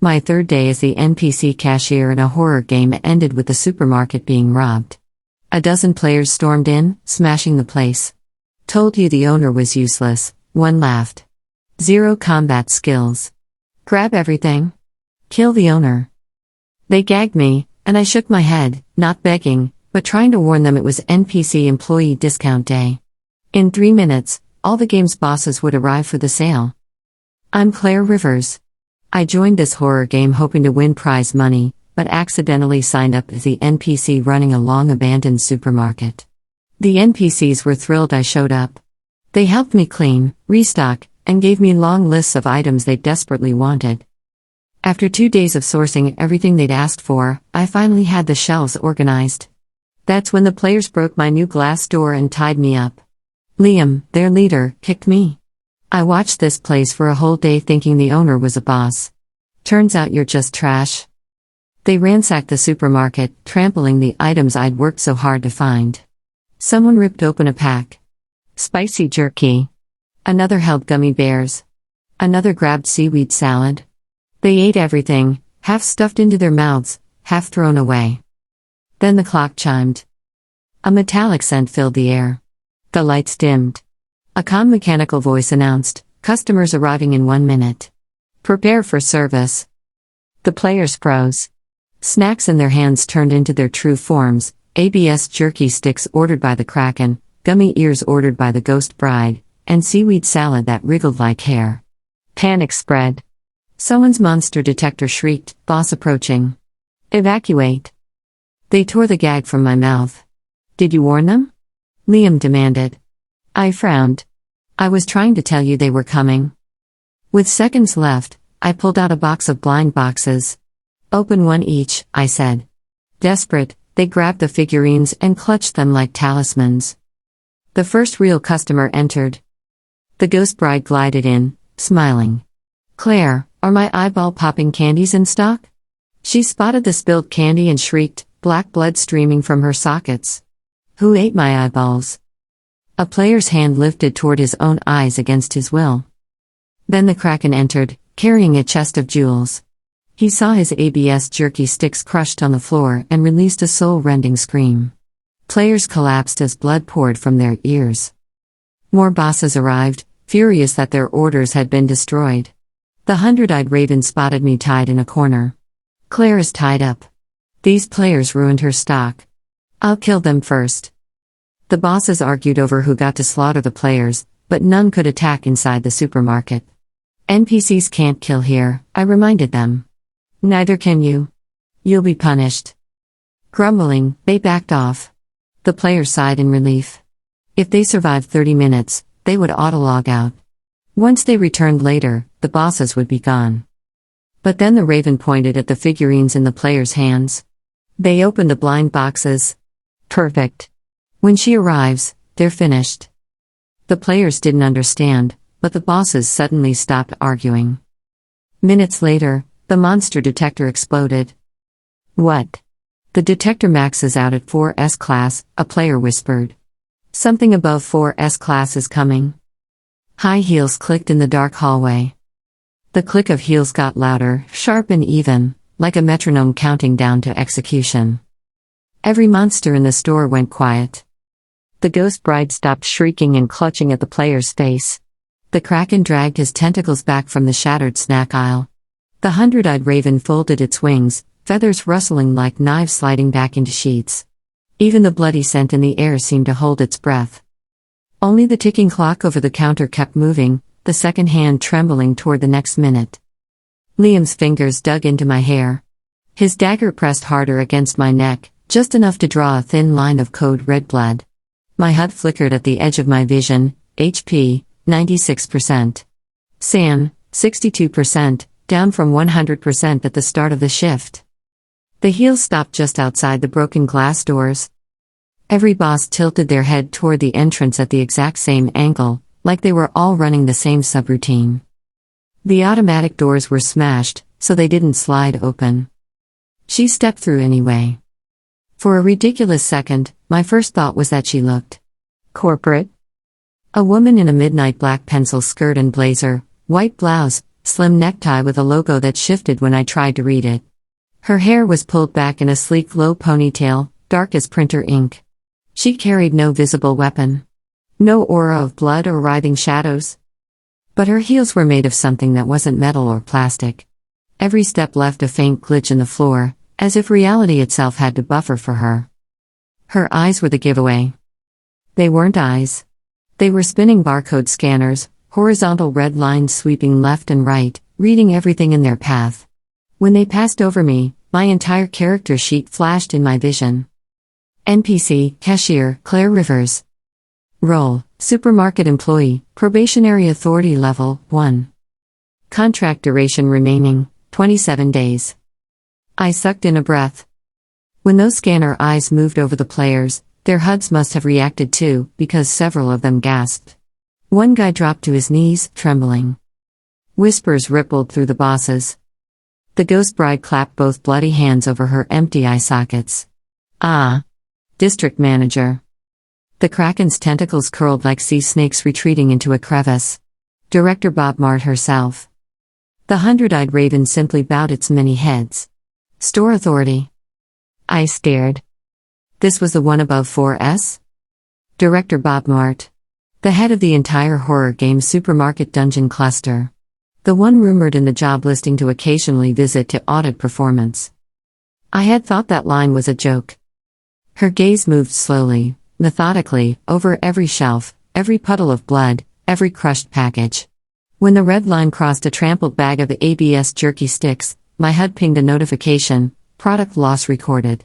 My third day as the NPC cashier in a horror game ended with the supermarket being robbed. A dozen players stormed in, smashing the place. Told you the owner was useless, one laughed. Zero combat skills. Grab everything. Kill the owner. They gagged me, and I shook my head, not begging, but trying to warn them it was NPC employee discount day. In 3 minutes, all the game's bosses would arrive for the sale. I'm Claire Rivers. I joined this horror game hoping to win prize money, but accidentally signed up as the NPC running a long-abandoned supermarket. The NPCs were thrilled I showed up. They helped me clean, restock, and gave me long lists of items they desperately wanted. After 2 days of sourcing everything they'd asked for, I finally had the shelves organized. That's when the players broke my new glass door and tied me up. Liam, their leader, kicked me. I watched this place for a whole day thinking the owner was a boss. Turns out you're just trash. They ransacked the supermarket, trampling the items I'd worked so hard to find. Someone ripped open a pack. Spicy jerky. Another held gummy bears. Another grabbed seaweed salad. They ate everything, half stuffed into their mouths, half thrown away. Then the clock chimed. A metallic scent filled the air. The lights dimmed. A calm mechanical voice announced, "Customers arriving in 1 minute. Prepare for service." The players froze. Snacks in their hands turned into their true forms, ABS jerky sticks ordered by the Kraken, gummy ears ordered by the Ghost Bride, and seaweed salad that wriggled like hair. Panic spread. Someone's monster detector shrieked, "Boss approaching. Evacuate." They tore the gag from my mouth. "Did you warn them?" Liam demanded. I frowned. "I was trying to tell you they were coming." With seconds left, I pulled out a box of blind boxes. "Open one each," I said. Desperate, they grabbed the figurines and clutched them like talismans. The first real customer entered. The Ghost Bride glided in, smiling. "Claire, are my eyeball-popping candies in stock?" She spotted the spilled candy and shrieked, black blood streaming from her sockets. "Who ate my eyeballs?" A player's hand lifted toward his own eyes against his will. Then the Kraken entered, carrying a chest of jewels. He saw his ABS jerky sticks crushed on the floor and released a soul-rending scream. Players collapsed as blood poured from their ears. More bosses arrived, furious that their orders had been destroyed. The 100-eyed raven spotted me tied in a corner. "Claire is tied up. These players ruined her stock. I'll kill them first." The bosses argued over who got to slaughter the players, but none could attack inside the supermarket. "NPCs can't kill here," I reminded them. "Neither can you. You'll be punished." Grumbling, they backed off. The players sighed in relief. If they survived 30 minutes, they would auto-log out. Once they returned later, the bosses would be gone. But then the raven pointed at the figurines in the players' hands. They opened the blind boxes. Perfect. When she arrives, they're finished. The players didn't understand, but the bosses suddenly stopped arguing. Minutes later, the monster detector exploded. "What?" "The detector maxes out at 4S class," a player whispered. "Something above 4S class is coming." High heels clicked in the dark hallway. The click of heels got louder, sharp and even, like a metronome counting down to execution. Every monster in the store went quiet. The Ghost Bride stopped shrieking and clutching at the player's face. The Kraken dragged his tentacles back from the shattered snack aisle. The 100-eyed raven folded its wings, feathers rustling like knives sliding back into sheets. Even the bloody scent in the air seemed to hold its breath. Only the ticking clock over the counter kept moving, the second hand trembling toward the next minute. Liam's fingers dug into my hair. His dagger pressed harder against my neck, just enough to draw a thin line of code red blood. My HUD flickered at the edge of my vision, HP, 96%. SAN, 62%, down from 100% at the start of the shift. The heels stopped just outside the broken glass doors. Every boss tilted their head toward the entrance at the exact same angle, like they were all running the same subroutine. The automatic doors were smashed, so they didn't slide open. She stepped through anyway. For a ridiculous second, my first thought was that she looked corporate. A woman in a midnight black pencil skirt and blazer, white blouse, slim necktie with a logo that shifted when I tried to read it. Her hair was pulled back in a sleek low ponytail, dark as printer ink. She carried no visible weapon. No aura of blood or writhing shadows. But her heels were made of something that wasn't metal or plastic. Every step left a faint glitch in the floor, as if reality itself had to buffer for her. Her eyes were the giveaway. They weren't eyes. They were spinning barcode scanners, horizontal red lines sweeping left and right, reading everything in their path. When they passed over me, my entire character sheet flashed in my vision. NPC, cashier, Claire Rivers. Role, supermarket employee, probationary authority level, 1. Contract duration remaining, 27 days. I sucked in a breath. When those scanner eyes moved over the players, their HUDs must have reacted too, because several of them gasped. One guy dropped to his knees, trembling. Whispers rippled through the bosses. The ghost bride clapped both bloody hands over her empty eye sockets. Ah. District manager. The Kraken's tentacles curled like sea snakes retreating into a crevice. Director Bob Mart herself. The 100-eyed raven simply bowed its many heads. Store authority. I stared. This was the one above 4S? Director Bob Mart. The head of the entire horror game supermarket dungeon cluster. The one rumored in the job listing to occasionally visit to audit performance. I had thought that line was a joke. Her gaze moved slowly, methodically, over every shelf, every puddle of blood, every crushed package. When the red line crossed a trampled bag of ABS jerky sticks, my HUD pinged a notification, product loss recorded.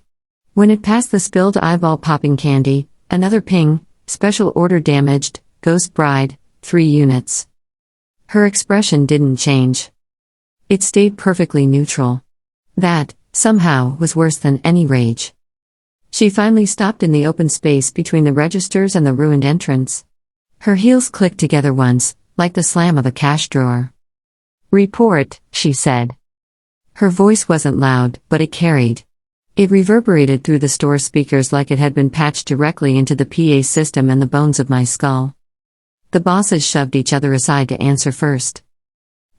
When it passed the spilled eyeball-popping candy, another ping, special order damaged, ghost bride, 3 units. Her expression didn't change. It stayed perfectly neutral. That, somehow, was worse than any rage. She finally stopped in the open space between the registers and the ruined entrance. Her heels clicked together once, like the slam of a cash drawer. Report, she said. Her voice wasn't loud, but it carried. It reverberated through the store speakers like it had been patched directly into the PA system and the bones of my skull. The bosses shoved each other aside to answer first.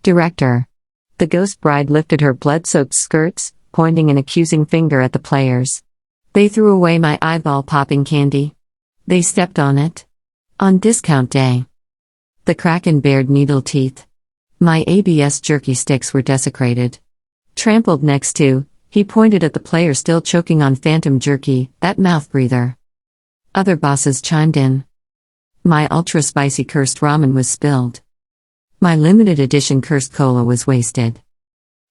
Director. The ghost bride lifted her blood-soaked skirts, pointing an accusing finger at the players. They threw away my eyeball-popping candy. They stepped on it. On discount day. The Kraken bared needle teeth. My ABS jerky sticks were desecrated. Trampled next to, he pointed at the player still choking on phantom jerky, that mouth breather. Other bosses chimed in. My ultra-spicy cursed ramen was spilled. My limited edition cursed cola was wasted.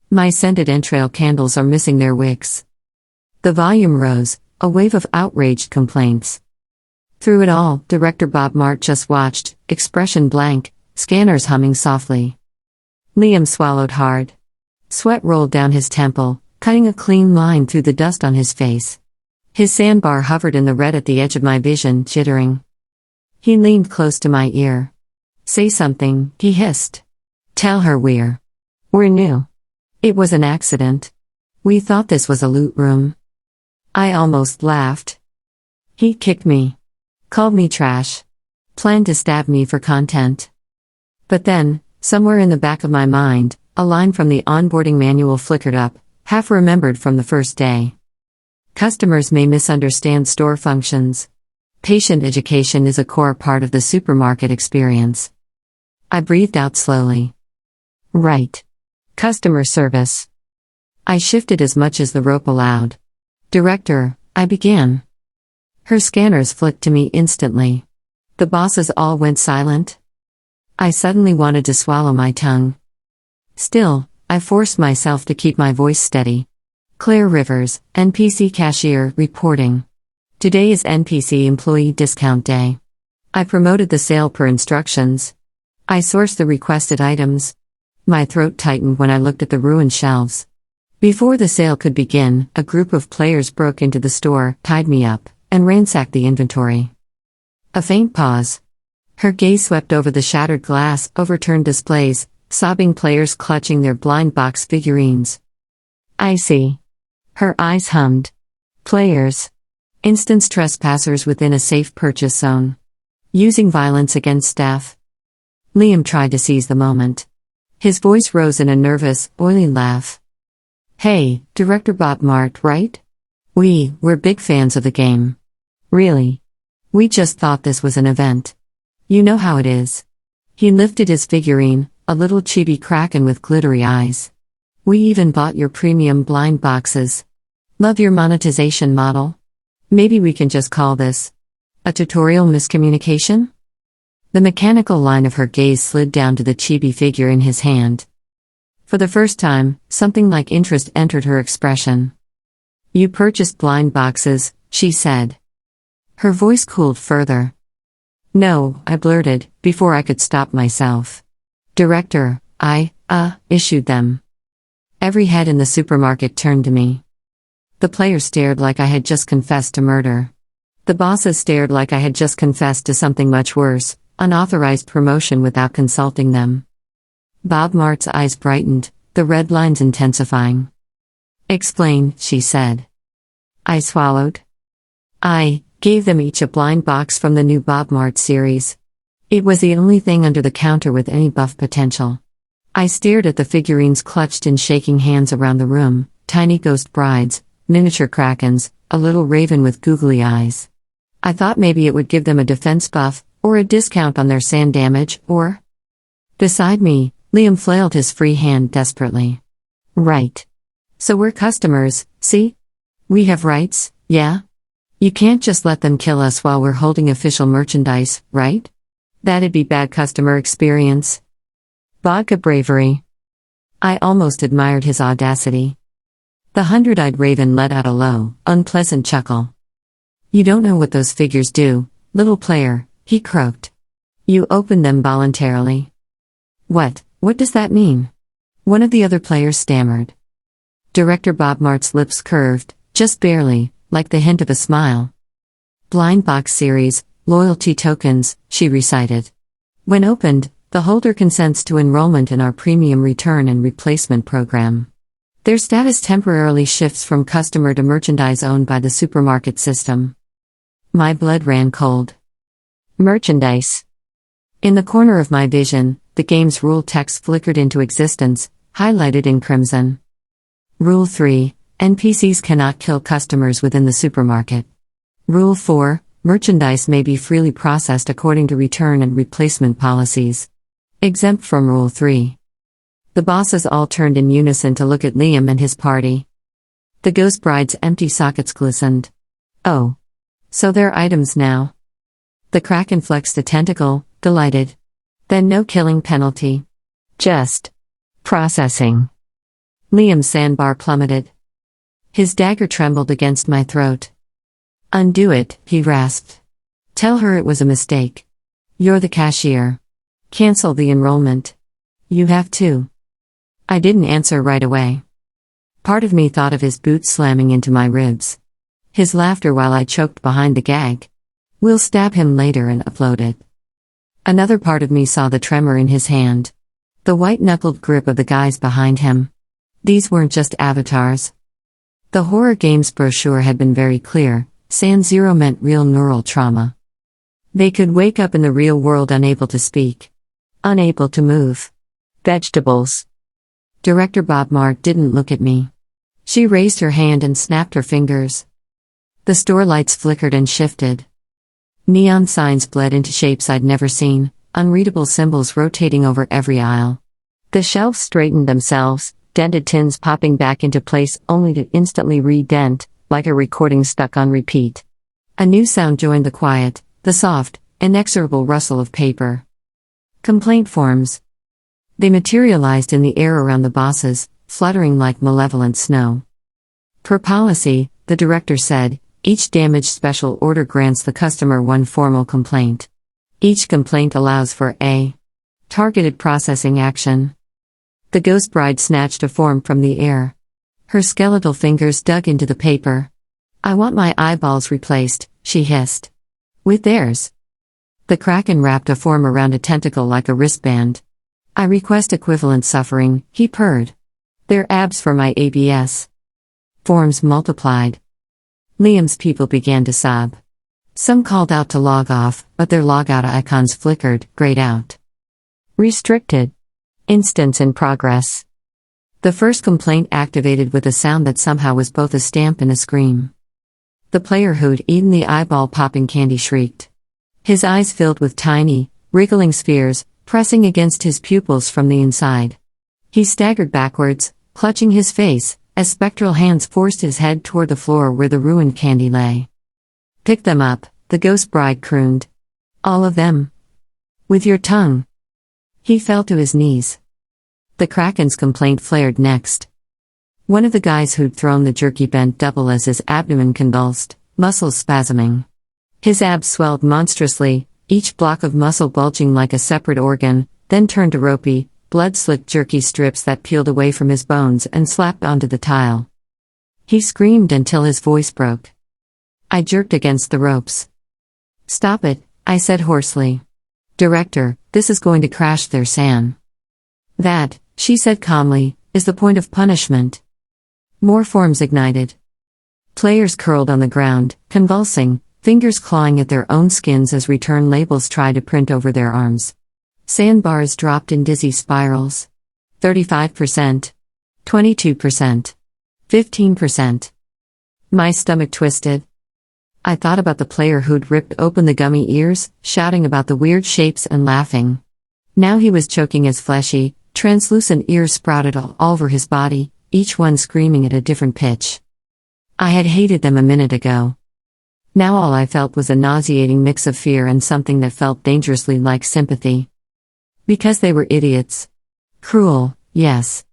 My scented entrail candles are missing their wicks. The volume rose, a wave of outraged complaints. Through it all, Director Bob Mart just watched, expression blank, scanners humming softly. Liam swallowed hard. Sweat rolled down his temple, cutting a clean line through the dust on his face. His sandbar hovered in the red at the edge of my vision, jittering. He leaned close to my ear. Say something, he hissed. Tell her we're new. It was an accident. We thought this was a loot room. I almost laughed. He kicked me. Called me trash. Planned to stab me for content. But then, somewhere in the back of my mind, a line from the onboarding manual flickered up, half remembered from the first day. Customers may misunderstand store functions. Patient education is a core part of the supermarket experience. I breathed out slowly. Right. Customer service. I shifted as much as the rope allowed. Director, I began. Her scanners flicked to me instantly. The bosses all went silent. I suddenly wanted to swallow my tongue. Still, I forced myself to keep my voice steady. Claire Rivers, NPC cashier, reporting. Today is NPC employee discount day. I promoted the sale per instructions. I sourced the requested items. My throat tightened when I looked at the ruined shelves. Before the sale could begin, a group of players broke into the store, tied me up, and ransacked the inventory. A faint pause. Her gaze swept over the shattered glass, overturned displays, sobbing players clutching their blind box figurines. I see. Her eyes hummed. Players. Instance trespassers within a safe purchase zone. Using violence against staff. Liam tried to seize the moment. His voice rose in a nervous, oily laugh. Hey, Director Bob Mart, right? We're big fans of the game. Really? We just thought this was an event. You know how it is. He lifted his figurine, a little chibi kraken with glittery eyes. We even bought your premium blind boxes. Love your monetization model. Maybe we can just call this a tutorial miscommunication? The mechanical line of her gaze slid down to the chibi figure in his hand. For the first time, something like interest entered her expression. You purchased blind boxes, she said. Her voice cooled further. No, I blurted, before I could stop myself. Director, I issued them. Every head in the supermarket turned to me. The players stared like I had just confessed to murder. The bosses stared like I had just confessed to something much worse, unauthorized promotion without consulting them. Bob Mart's eyes brightened, the red lines intensifying. Explain, she said. I swallowed. I gave them each a blind box from the new Bob Mart series. It was the only thing under the counter with any buff potential. I stared at the figurines clutched in shaking hands around the room, tiny ghost brides, miniature krakens, a little raven with googly eyes. I thought maybe it would give them a defense buff, or a discount on their sand damage, or... Beside me, Liam flailed his free hand desperately. Right. So we're customers, see? We have rights, yeah? You can't just let them kill us while we're holding official merchandise, right? That'd be bad customer experience. Vodka bravery. I almost admired his audacity. The hundred-eyed raven let out a low, unpleasant chuckle. You don't know what those figures do, little player, he croaked. You opened them voluntarily. What does that mean? One of the other players stammered. Director Bob Mart's lips curved, just barely, like the hint of a smile. Blind box series, loyalty tokens, she recited. When opened, the holder consents to enrollment in our premium return and replacement program. Their status temporarily shifts from customer to merchandise owned by the supermarket system. My blood ran cold. Merchandise. In the corner of my vision, the game's rule text flickered into existence, highlighted in crimson. Rule 3. NPCs cannot kill customers within the supermarket. Rule 4. Merchandise may be freely processed according to return and replacement policies. Exempt from Rule 3. The bosses all turned in unison to look at Liam and his party. The ghost bride's empty sockets glistened. Oh. So they're items now. The kraken flexed a tentacle, delighted. Then no killing penalty. Just processing. Liam's sandbar plummeted. His dagger trembled against my throat. Undo it, he rasped. Tell her it was a mistake. You're the cashier. Cancel the enrollment. You have to. I didn't answer right away. Part of me thought of his boots slamming into my ribs. His laughter while I choked behind the gag. We'll stab him later and upload it. Another part of me saw the tremor in his hand. The white-knuckled grip of the guys behind him. These weren't just avatars. The horror games brochure had been very clear. San Zero meant real neural trauma. They could wake up in the real world unable to speak. Unable to move. Vegetables. Director Bob Mart didn't look at me. She raised her hand and snapped her fingers. The store lights flickered and shifted. Neon signs bled into shapes I'd never seen, unreadable symbols rotating over every aisle. The shelves straightened themselves, dented tins popping back into place only to instantly re-dent, like a recording stuck on repeat. A new sound joined the quiet, the soft, inexorable rustle of paper. Complaint forms. They materialized in the air around the bosses, fluttering like malevolent snow. Per policy, the director said, each damaged special order grants the customer one formal complaint. Each complaint allows for a targeted processing action. The ghost bride snatched a form from the air. Her skeletal fingers dug into the paper. I want my eyeballs replaced, she hissed. With theirs. The kraken wrapped a form around a tentacle like a wristband. I request equivalent suffering, he purred. They're abs for my ABS. Forms multiplied. Liam's people began to sob. Some called out to log off, but their logout icons flickered, grayed out. Restricted. Instance in progress. The first complaint activated with a sound that somehow was both a stamp and a scream. The player who'd eaten the eyeball-popping candy shrieked. His eyes filled with tiny, wriggling spheres, pressing against his pupils from the inside. He staggered backwards, clutching his face, as spectral hands forced his head toward the floor where the ruined candy lay. "Pick them up," the ghost bride crooned. "All of them. With your tongue." He fell to his knees. The Kraken's complaint flared next. One of the guys who'd thrown the jerky bent double as his abdomen convulsed, muscles spasming. His abs swelled monstrously, each block of muscle bulging like a separate organ, then turned to ropey, blood-slicked jerky strips that peeled away from his bones and slapped onto the tile. He screamed until his voice broke. I jerked against the ropes. "Stop it," I said hoarsely. "Director, this is going to crash their SAN." "That," she said calmly, "is the point of punishment." More forms ignited. Players curled on the ground, convulsing, fingers clawing at their own skins as return labels tried to print over their arms. Sandbars dropped in dizzy spirals. 35%. 22%. 15%. My stomach twisted. I thought about the player who'd ripped open the gummy ears, shouting about the weird shapes and laughing. Now he was choking as fleshy, translucent ears sprouted all over his body, each one screaming at a different pitch. I had hated them a minute ago. Now all I felt was a nauseating mix of fear and something that felt dangerously like sympathy. Because they were idiots. Cruel, yes.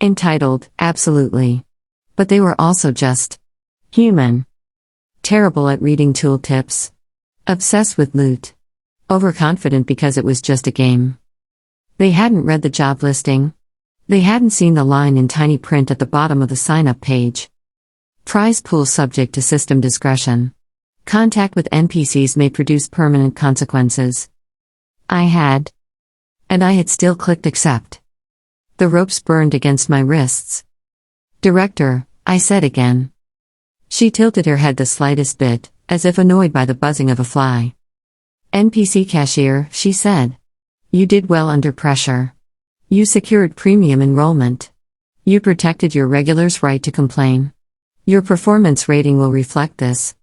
Entitled, absolutely. But they were also just human. Terrible at reading tooltips. Obsessed with loot. Overconfident because it was just a game. They hadn't read the job listing. They hadn't seen the line in tiny print at the bottom of the sign-up page. Prize pool subject to system discretion. Contact with NPCs may produce permanent consequences. I had still clicked accept. The ropes burned against my wrists. "Director," I said again. She tilted her head the slightest bit, as if annoyed by the buzzing of a fly. "NPC cashier," she said. "You did well under pressure. You secured premium enrollment. You protected your regulars' right to complain. Your performance rating will reflect this."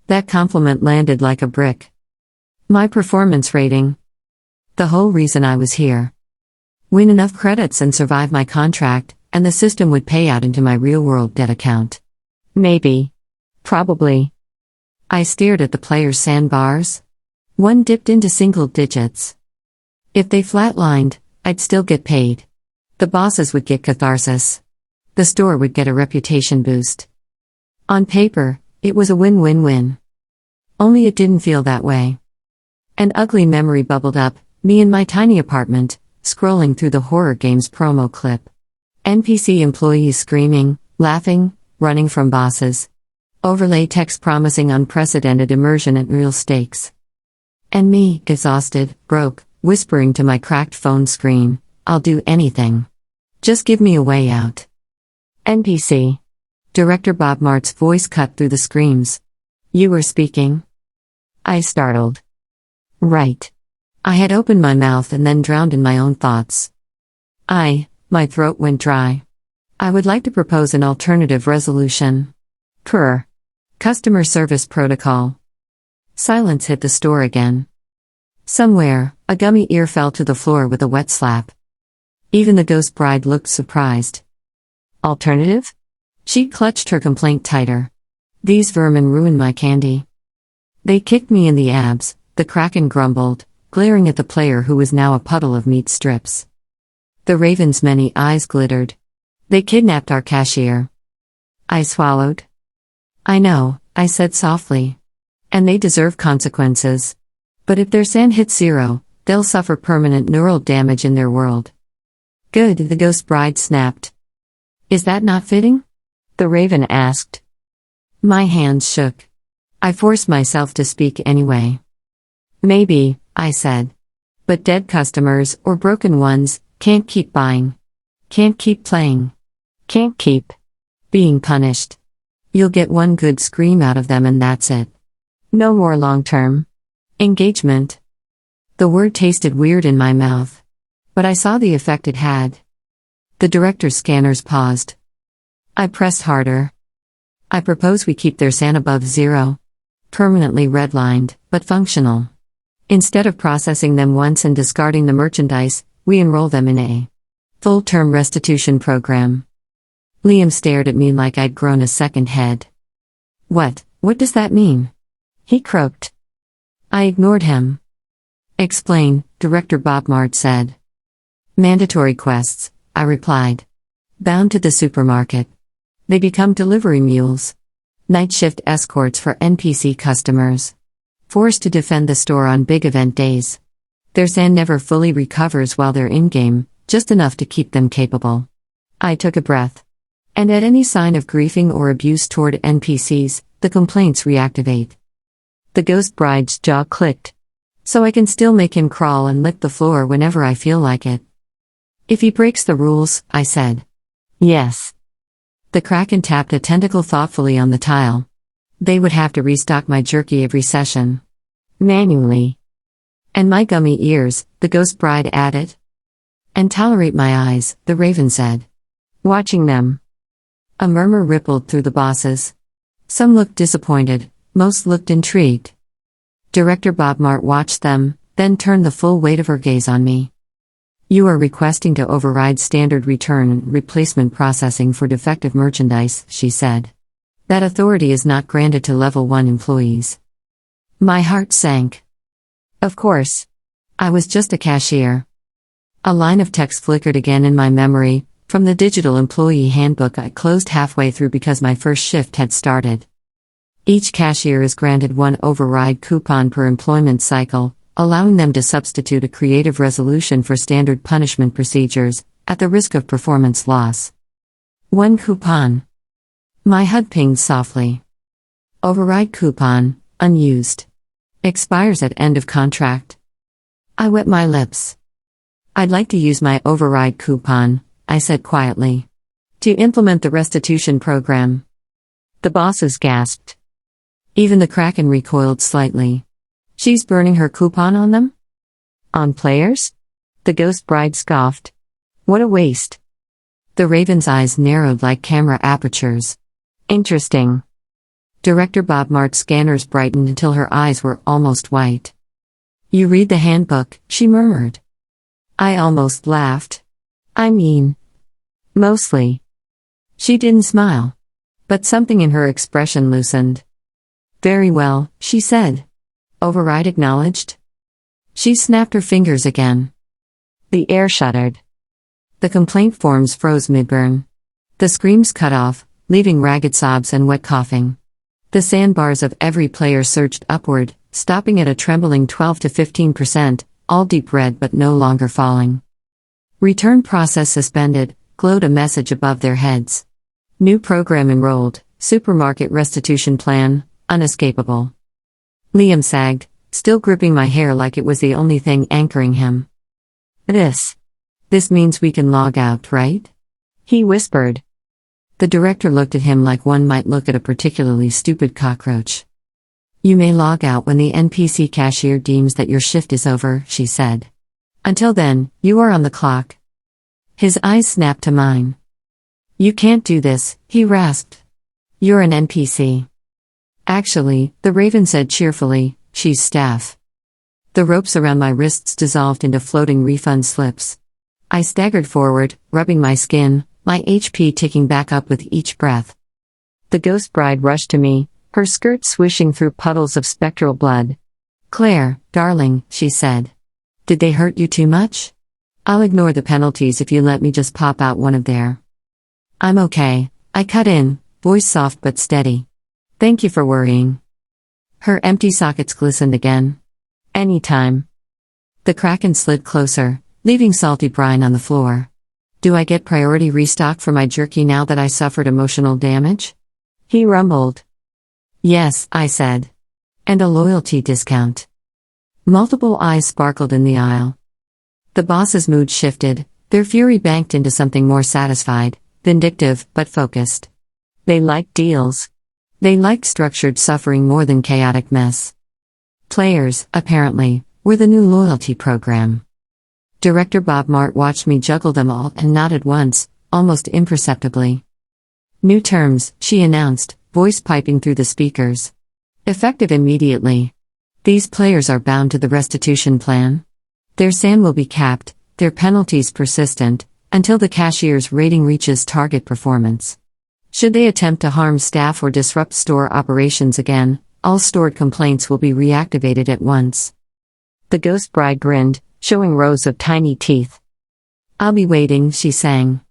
That compliment landed like a brick. My performance rating. The whole reason I was here. Win enough credits and survive my contract, and the system would pay out into my real-world debt account. Maybe. Probably. I stared at the player's sandbars. One dipped into single digits. If they flatlined, I'd still get paid. The bosses would get catharsis. The store would get a reputation boost. On paper, it was a win-win-win. Only it didn't feel that way. An ugly memory bubbled up, me in my tiny apartment, scrolling through the horror game's promo clip. NPC employees screaming, laughing, running from bosses. Overlay text promising unprecedented immersion at real stakes. And me, exhausted, broke, whispering to my cracked phone screen, "I'll do anything. Just give me a way out." NPC. Director Bob Mart's voice cut through the screams. "You were speaking?" I startled. Right. I had opened my mouth and then drowned in my own thoughts. My throat went dry. I would like to propose an alternative resolution. Per customer service protocol. Silence hit the store again. Somewhere, a gummy ear fell to the floor with a wet slap. Even the ghost bride looked surprised. Alternative? She clutched her complaint tighter. "These vermin ruined my candy. They kicked me in the abs," the Kraken grumbled, glaring at the player who was now a puddle of meat strips. The raven's many eyes glittered. "They kidnapped our cashier." I swallowed. "I know," I said softly. "And they deserve consequences. But if their SAN hits 0, they'll suffer permanent neural damage in their world." "Good," the ghost bride snapped. "Is that not fitting?" the raven asked. My hands shook. I forced myself to speak anyway. "Maybe," I said. "But dead customers, or broken ones, can't keep buying. Can't keep playing. Can't keep being punished. You'll get one good scream out of them and that's it. No more long-term engagement." The word tasted weird in my mouth. But I saw the effect it had. The director's scanners paused. I pressed harder. I propose we keep their SAN above 0. Permanently redlined, but functional. Instead of processing them once and discarding the merchandise, we enroll them in a full-term restitution program. Liam stared at me like I'd grown a second head. What does that mean? He croaked. I ignored him. Explain, Director Bob Mart said. Mandatory quests, I replied. Bound to the supermarket. They become delivery mules. Night shift escorts for NPC customers. Forced to defend the store on big event days. Their SAN never fully recovers while they're in-game, just enough to keep them capable. I took a breath. And at any sign of griefing or abuse toward NPCs, the complaints reactivate. The ghost bride's jaw clicked. So I can still make him crawl and lick the floor whenever I feel like it. If he breaks the rules, I said. Yes. The Kraken tapped a tentacle thoughtfully on the tile. They would have to restock my jerky every session. Manually. And my gummy ears, the ghost bride added. And tolerate my eyes, the raven said. Watching them. A murmur rippled through the bosses. Some looked disappointed, most looked intrigued. Director Bob Mart watched them, then turned the full weight of her gaze on me. You are requesting to override standard return and replacement processing for defective merchandise, she said. That authority is not granted to level 1 employees. My heart sank. Of course. I was just a cashier. A line of text flickered again in my memory, from the digital employee handbook I closed halfway through because my first shift had started. Each cashier is granted 1 override coupon per employment cycle, allowing them to substitute a creative resolution for standard punishment procedures, at the risk of performance loss. 1 coupon. My HUD pinged softly. Override coupon, unused. Expires at end of contract. I wet my lips. I'd like to use my override coupon, I said quietly. To implement the restitution program. The bosses gasped. Even the Kraken recoiled slightly. She's burning her coupon on them? On players? The ghost bride scoffed. What a waste. The raven's eyes narrowed like camera apertures. Interesting. Director Bob Mart's scanners brightened until her eyes were almost white. You read the handbook, she murmured. I almost laughed. I mean, mostly. She didn't smile. But something in her expression loosened. Very well, she said. Override acknowledged? She snapped her fingers again. The air shuddered. The complaint forms froze mid-burn. The screams cut off, leaving ragged sobs and wet coughing. The sandbars of every player surged upward, stopping at a trembling 12 to 15%, all deep red but no longer falling. Return process suspended, glowed a message above their heads. New program enrolled, supermarket restitution plan, unescapable. Liam sagged, still gripping my hair like it was the only thing anchoring him. This means we can log out, right? He whispered. The director looked at him like one might look at a particularly stupid cockroach. You may log out when the NPC cashier deems that your shift is over, she said. Until then, you are on the clock. His eyes snapped to mine. You can't do this, he rasped. You're an NPC. Actually, the raven said cheerfully, she's staff. The ropes around my wrists dissolved into floating refund slips. I staggered forward, rubbing my skin, my HP ticking back up with each breath. The ghost bride rushed to me, her skirt swishing through puddles of spectral blood. Claire, darling, she said. Did they hurt you too much? I'll ignore the penalties if you let me just pop out one of their. I'm okay, I cut in, voice soft but steady. Thank you for worrying. Her empty sockets glistened again. Anytime. The Kraken slid closer, leaving salty brine on the floor. Do I get priority restock for my jerky now that I suffered emotional damage? He rumbled. Yes, I said. And a loyalty discount. Multiple eyes sparkled in the aisle. The boss's mood shifted, their fury banked into something more satisfied, vindictive, but focused. They liked deals. They liked structured suffering more than chaotic mess. Players, apparently, were the new loyalty program. Director Bob Mart watched me juggle them all and nodded once, almost imperceptibly. New terms, she announced, voice piping through the speakers. Effective immediately. These players are bound to the restitution plan. Their SAN will be capped, their penalties persistent, until the cashier's rating reaches target performance. Should they attempt to harm staff or disrupt store operations again, all stored complaints will be reactivated at once. The ghost bride grinned, showing rows of tiny teeth. "I'll be waiting," she sang.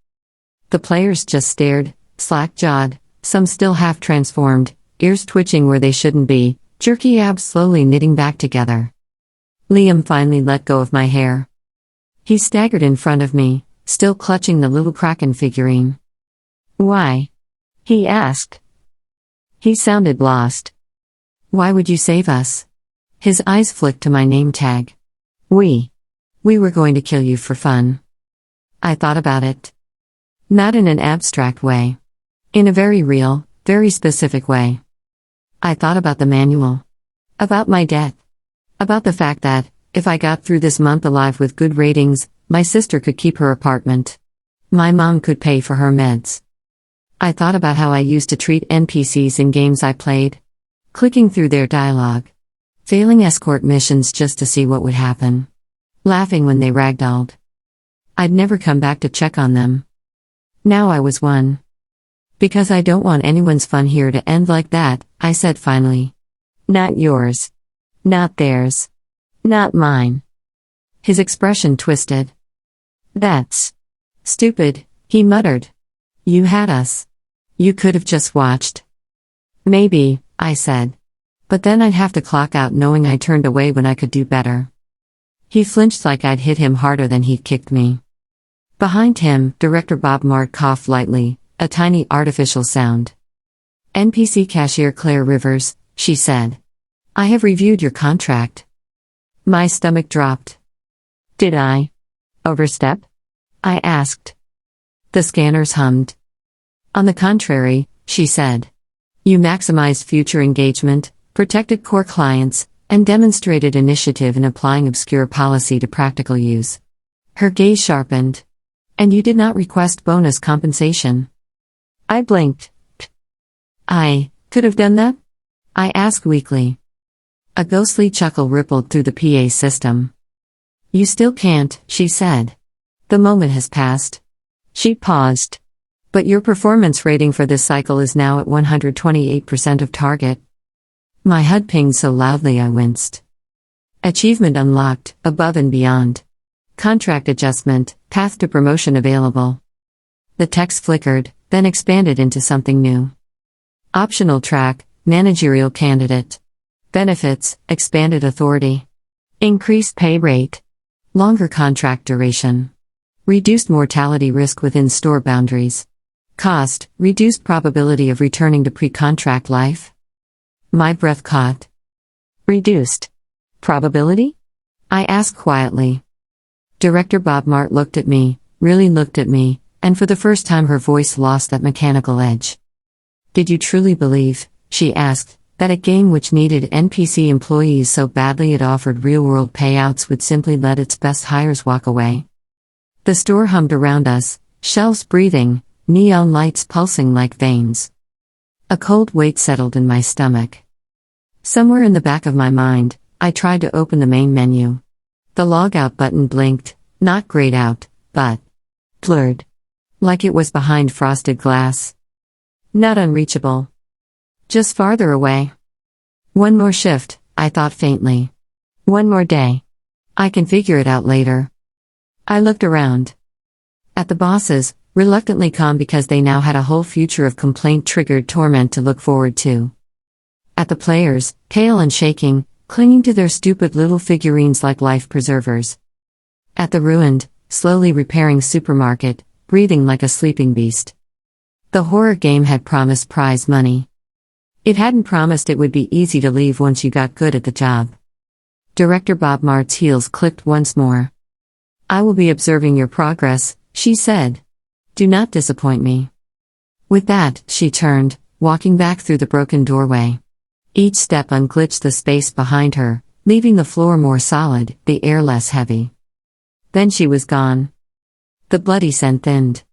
The players just stared, slack-jawed, some still half-transformed, ears twitching where they shouldn't be, jerky abs slowly knitting back together. Liam finally let go of my hair. He staggered in front of me, still clutching the little Kraken figurine. "Why?" he asked. He sounded lost. "Why would you save us?" His eyes flicked to my name tag. We were going to kill you for fun." I thought about it. Not in an abstract way. In a very real, very specific way. I thought about the manual. About my death. About the fact that, if I got through this month alive with good ratings, my sister could keep her apartment. My mom could pay for her meds. I thought about how I used to treat NPCs in games I played. Clicking through their dialogue. Failing escort missions just to see what would happen. Laughing when they ragdolled. I'd never come back to check on them. Now I was one. "Because I don't want anyone's fun here to end like that," I said finally. "Not yours. Not theirs. Not mine." His expression twisted. "That's stupid," he muttered. "You had us. You could have just watched." "Maybe," I said. "But then I'd have to clock out knowing I turned away when I could do better." He flinched like I'd hit him harder than he'd kicked me. Behind him, Director Bob Mart coughed lightly, a tiny artificial sound. "NPC cashier Claire Rivers," she said. "I have reviewed your contract." My stomach dropped. "Did I overstep?" I asked. The scanners hummed. "On the contrary," she said. "You maximized future engagement, protected core clients, and demonstrated initiative in applying obscure policy to practical use." Her gaze sharpened. "And you did not request bonus compensation." I blinked. "I could have done that?" I asked weakly. A ghostly chuckle rippled through the PA system. "You still can't," she said. "The moment has passed." She paused. "But your performance rating for this cycle is now at 128% of target." My HUD pinged so loudly I winced. Achievement unlocked, above and beyond. Contract adjustment, path to promotion available. The text flickered, then expanded into something new. Optional track, managerial candidate. Benefits, expanded authority. Increased pay rate. Longer contract duration. Reduced mortality risk within store boundaries. Cost, reduced probability of returning to pre-contract life. My breath caught. "Reduced probability?" I asked quietly. Director Bob Mart looked at me, really looked at me, and for the first time her voice lost that mechanical edge. "Did you truly believe," she asked, "that a game which needed NPC employees so badly it offered real-world payouts would simply let its best hires walk away?" The store hummed around us, shelves breathing, neon lights pulsing like veins. A cold weight settled in my stomach. Somewhere in the back of my mind, I tried to open the main menu. The logout button blinked, not grayed out, but blurred. Like it was behind frosted glass. Not unreachable. Just farther away. One more shift, I thought faintly. One more day. I can figure it out later. I looked around. At the bosses, reluctantly calm because they now had a whole future of complaint-triggered torment to look forward to. At the players, pale and shaking, clinging to their stupid little figurines like life preservers. At the ruined, slowly repairing supermarket, breathing like a sleeping beast. The horror game had promised prize money. It hadn't promised it would be easy to leave once you got good at the job. Director Bob Mart's heels clicked once more. "I will be observing your progress," she said. "Do not disappoint me." With that, she turned, walking back through the broken doorway. Each step unglitched the space behind her, leaving the floor more solid, the air less heavy. Then she was gone. The bloody scent thinned.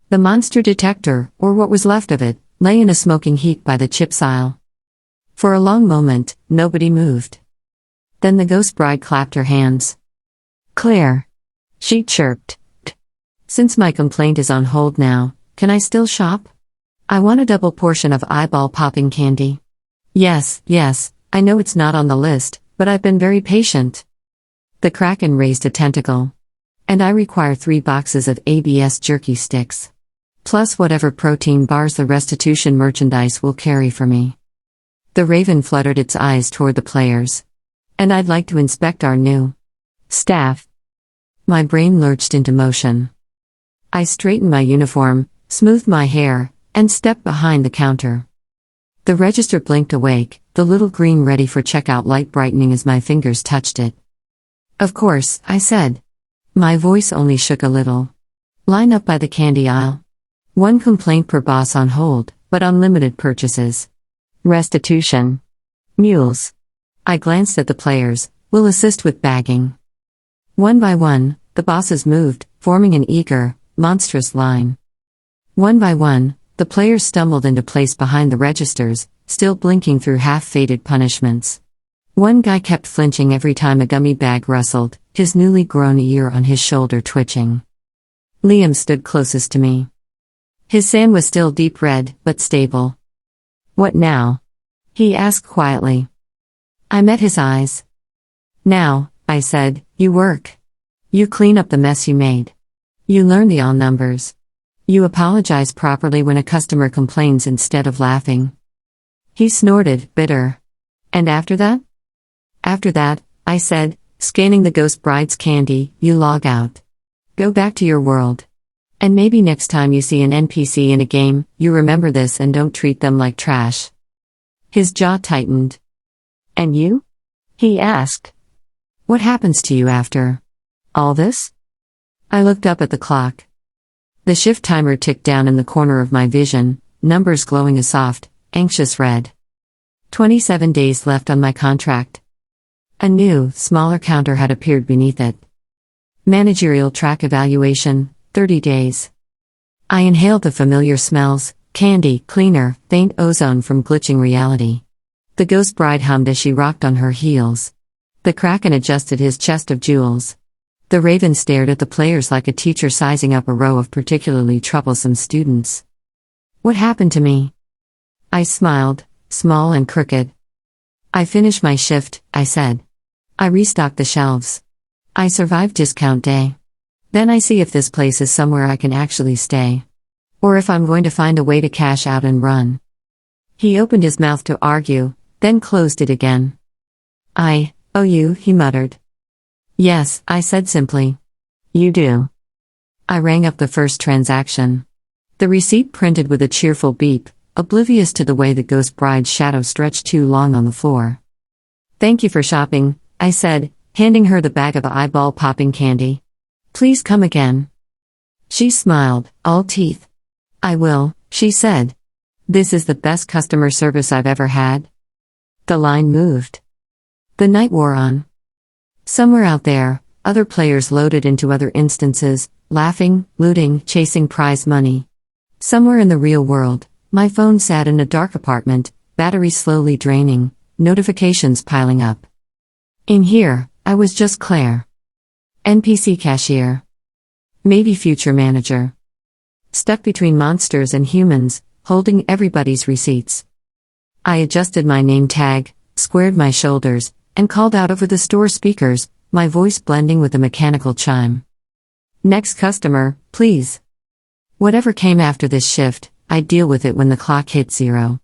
The monster detector, or what was left of it, lay in a smoking heap by the chips aisle. For a long moment, nobody moved. Then the ghost bride clapped her hands. "Claire," she chirped. "Since my complaint is on hold now, can I still shop? I want a double portion of eyeball-popping candy." Yes, I know it's not on the list, but I've been very patient." The Kraken raised a tentacle. "And I require 3 boxes of ABS jerky sticks. Plus whatever protein bars the Restitution merchandise will carry for me." The Raven fluttered its eyes toward the players. "And I'd like to inspect our new staff." My brain lurched into motion. I straightened my uniform, smoothed my hair, and stepped behind the counter. The register blinked awake, the little green ready for checkout light brightening as my fingers touched it. "Of course," I said. My voice only shook a little. "Line up by the candy aisle. 1 complaint per boss on hold, but unlimited purchases. Restitution. Mules." I glanced at the players. "Will assist with bagging." One by one, the bosses moved, forming an eager, monstrous line. One by one, the players stumbled into place behind the registers, still blinking through half-faded punishments. One guy kept flinching every time a gummy bag rustled, his newly grown ear on his shoulder twitching. Liam stood closest to me. His sand was still deep red, but stable. "What now?" he asked quietly. I met his eyes. "Now," I said, "you work. You clean up the mess you made. You learn the all numbers. You apologize properly when a customer complains instead of laughing." He snorted, bitter. "And after that?" "After that," I said, scanning the ghost bride's candy, "you log out. Go back to your world. And maybe next time you see an NPC in a game, you remember this and don't treat them like trash." His jaw tightened. "And you?" he asked. "What happens to you after all this?" I looked up at the clock. The shift timer ticked down in the corner of my vision, numbers glowing a soft, anxious red. 27 days left on my contract. A new, smaller counter had appeared beneath it. Managerial track evaluation, 30 days. I inhaled the familiar smells, candy, cleaner, faint ozone from glitching reality. The ghost bride hummed as she rocked on her heels. The Kraken adjusted his chest of jewels. The Raven stared at the players like a teacher sizing up a row of particularly troublesome students. What happened to me? I smiled, small and crooked. I finished my shift, I said. I restocked the shelves. I survived discount day. Then I see if this place is somewhere I can actually stay. Or if I'm going to find a way to cash out and run. He opened his mouth to argue, then closed it again. "I owe you," he muttered. "Yes," I said simply. "You do." I rang up the first transaction. The receipt printed with a cheerful beep, oblivious to the way the ghost bride's shadow stretched too long on the floor. "Thank you for shopping," I said, handing her the bag of eyeball-popping candy. "Please come again." She smiled, all teeth. "I will," she said. "This is the best customer service I've ever had." The line moved. The night wore on. Somewhere out there, other players loaded into other instances, laughing, looting, chasing prize money. Somewhere in the real world, my phone sat in a dark apartment, battery slowly draining, notifications piling up. In here, I was just Claire. NPC cashier. Maybe future manager. Stuck between monsters and humans, holding everybody's receipts. I adjusted my name tag, squared my shoulders, and called out over the store speakers, my voice blending with a mechanical chime. "Next customer, please." Whatever came after this shift, I'd deal with it when the clock hit 0.